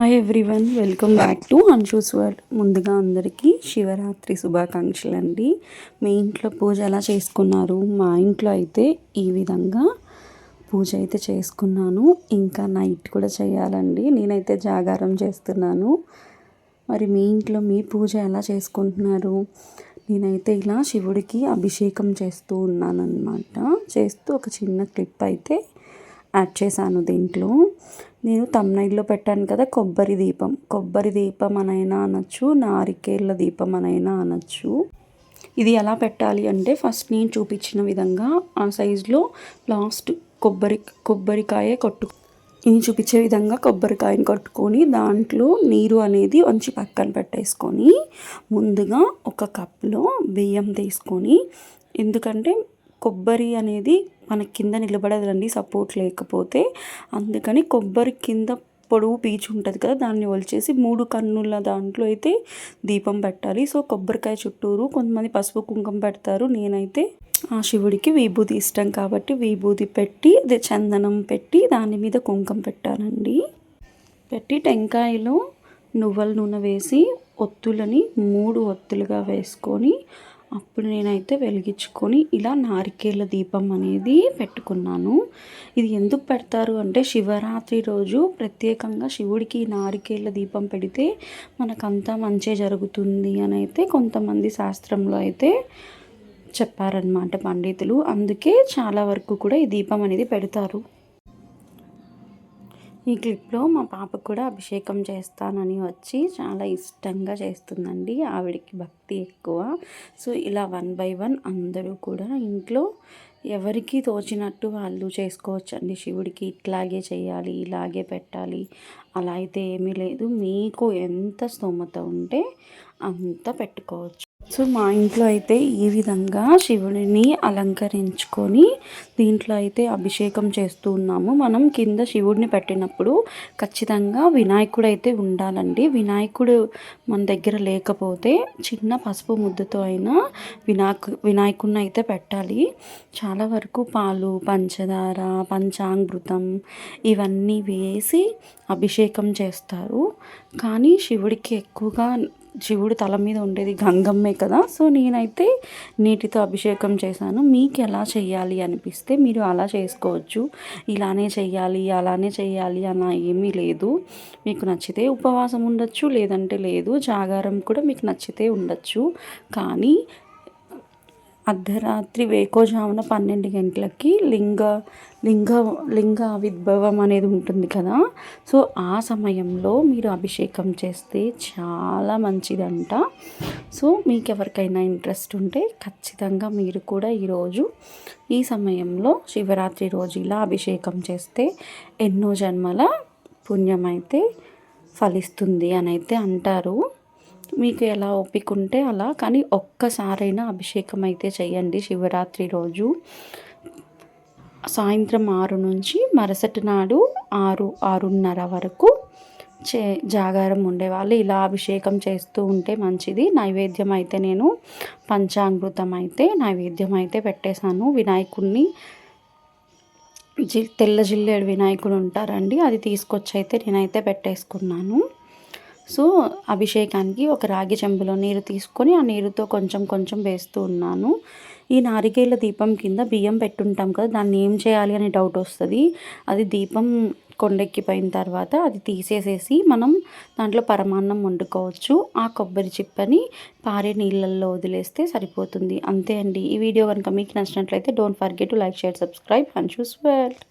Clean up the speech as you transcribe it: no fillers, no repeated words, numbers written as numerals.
Hi everyone, welcome back to Anshu's world. ముందుగా అందరికీ శివరాత్రి శుభాకాంక్షలు అండి. మీ ఇంట్లో పూజ ఎలా చేసుకున్నారు? మా ఇంట్లో అయితే ఈ విధంగా పూజ అయితే చేసుకున్నాను. ఇంకా నైట్ కూడా చేయాలండి. నేనైతే జాగారం చేస్తున్నాను. మరి మీ ఇంట్లో మీ పూజ ఎలా చేసుకుంటున్నారు? నేనైతే ఇలా శివుడికి అభిషేకం చేస్తూ ఉన్నానన్నమాట. చేస్తూ ఒక చిన్న క్లిప్ అయితే యాడ్ చేశాను దీంట్లో. నేను తమ్నైల్లో పెట్టాను కదా, కొబ్బరి దీపం అనైనా అనొచ్చు, నారికేళ్ళ దీపం అనైనా అనొచ్చు. ఇది ఎలా పెట్టాలి అంటే, ఫస్ట్ నేను చూపించిన విధంగా ఆ సైజులో లాస్ట్ కొబ్బరికాయ నేను చూపించే విధంగా కొబ్బరికాయని కొట్టుకొని దాంట్లో నీరు అనేది వంచి పక్కన పెట్టేసుకొని ముందుగా ఒక కప్లో బియ్యం తీసుకొని, ఎందుకంటే కొబ్బరి అనేది మన కింద నిలబడదండి సపోర్ట్ లేకపోతే, అందుకని కొబ్బరి కింద పొడవు పీచు ఉంటుంది కదా, దాన్ని ఒలిచేసి 3 కన్నుల దాంట్లో అయితే దీపం పెట్టాలి. సో కొబ్బరికాయ చుట్టూరు కొంతమంది పసుపు కుంకుమ పెడతారు. నేనైతే ఆ శివుడికి విభూది ఇష్టం కాబట్టి విభూది పెట్టి, అదే చందనం పెట్టి దాని మీద కుంకుమ పెట్టానండి. పెట్టి టెంకాయలో నువ్వుల నూనె వేసి ఒత్తులని 3 ఒత్తులుగా వేసుకొని అప్పుడు నేనైతే వెలిగించుకొని ఇలా నారికేళ్ళ దీపం అనేది పెట్టుకున్నాను. ఇది ఎందుకు పెడతారు అంటే, శివరాత్రి రోజు ప్రత్యేకంగా శివుడికి నారికేళ్ళ దీపం పెడితే మనకంతా మంచి జరుగుతుంది అని అయితే కొంతమంది శాస్త్రంలో అయితే చెప్పారనమాట పండితులు. అందుకే చాలా వరకు కూడా ఈ దీపం అనేది పెడతారు. ఈ క్లిప్లో మా పాపకు కూడా అభిషేకం చేస్తానని వచ్చి చాలా ఇష్టంగా చేస్తుందండి. ఆవిడకి భక్తి ఎక్కువ. సో ఇలా 1 బై 1 అందరూ కూడా ఇంట్లో ఎవరికి తోచినట్టు వాళ్ళు చేసుకోవచ్చండి. శివుడికి ఇట్లాగే చేయాలి, ఇలాగే పెట్టాలి అలా అయితే ఏమీ లేదు. మీకు ఎంత స్తోమత ఉంటే అంత పెట్టుకోవచ్చు. సో మా ఇంట్లో అయితే ఈ విధంగా శివుడిని అలంకరించుకొని దీంట్లో అయితే అభిషేకం చేస్తూ ఉన్నాము. మనం కింద శివుడిని పెట్టినప్పుడు ఖచ్చితంగా వినాయకుడు అయితే ఉండాలండి. వినాయకుడు మన దగ్గర లేకపోతే చిన్న పసుపు ముద్దతో అయినా వినాయకుడిని అయితే పెట్టాలి. చాలా వరకు పాలు, పంచదార, పంచామృతం ఇవన్నీ వేసి అభిషేకం చేస్తారు. కానీ శివుడికి ఎక్కువగా శివుడి తల మీద ఉండేది గంగమ్మే కదా. సో నేనైతే నీటితో అభిషేకం చేశాను. మీకు ఎలా చేయాలి అనిపిస్తే మీరు అలా చేసుకోవచ్చు. ఇలానే చెయ్యాలి, అలానే చెయ్యాలి అలా ఏమీ లేదు. మీకు నచ్చితే ఉపవాసం ఉండొచ్చు, లేదంటే లేదు. జాగారం కూడా మీకు నచ్చితే ఉండొచ్చు. కానీ అర్ధరాత్రి వేకోజామున 12 గంటలకి లింగ ఆవిర్భావం అనేది ఉంటుంది కదా. సో ఆ సమయంలో మీరు అభిషేకం చేస్తే చాలా మంచిదంట. సో మీకు ఎవరికైనా ఇంట్రెస్ట్ ఉంటే ఖచ్చితంగా మీరు కూడా ఈరోజు ఈ సమయంలో శివరాత్రి రోజు ఇలా అభిషేకం చేస్తే ఎన్నో జన్మల పుణ్యం అయితే ఫలిస్తుంది అని అయితే అంటారు. మీకు ఎలా ఓపిక ఉంటే అలా, కానీ ఒక్కసారైనా అభిషేకం అయితే చేయండి శివరాత్రి రోజు. సాయంత్రం 6 నుంచి మరుసటి నాడు 6:30 వరకు జాగారం ఉండేవాళ్ళు ఇలా అభిషేకం చేస్తూ ఉంటే మంచిది. నైవేద్యం అయితే నేను పంచామృతం అయితే నైవేద్యం అయితే పెట్టేశాను. వినాయకుడిని తెల్ల జిల్లేడు వినాయకుడు ఉంటారండి, అది తీసుకొచ్చి అయితే నేనైతే పెట్టేసుకున్నాను. సో అభిషేకానికి ఒక రాగి చెంబులో నీరు తీసుకొని ఆ నీరుతో కొంచెం కొంచెం వేస్తూ ఉన్నాను. ఈ నారికేళ్ళ దీపం కింద బియ్యం పెట్టుంటాం కదా, దాన్ని ఏం చేయాలి అనే డౌట్ వస్తుంది. అది దీపం కొండెక్కిపోయిన తర్వాత అది తీసేసేసి మనం దాంట్లో పరమాన్నం వండుకోవచ్చు. ఆ కొబ్బరి చిప్పని పారే నీళ్ళల్లో వదిలేస్తే సరిపోతుంది. అంతే అండి. ఈ వీడియో కనుక మీకు నచ్చినట్లయితే don't forget to like, share, subscribe. Anshu's world.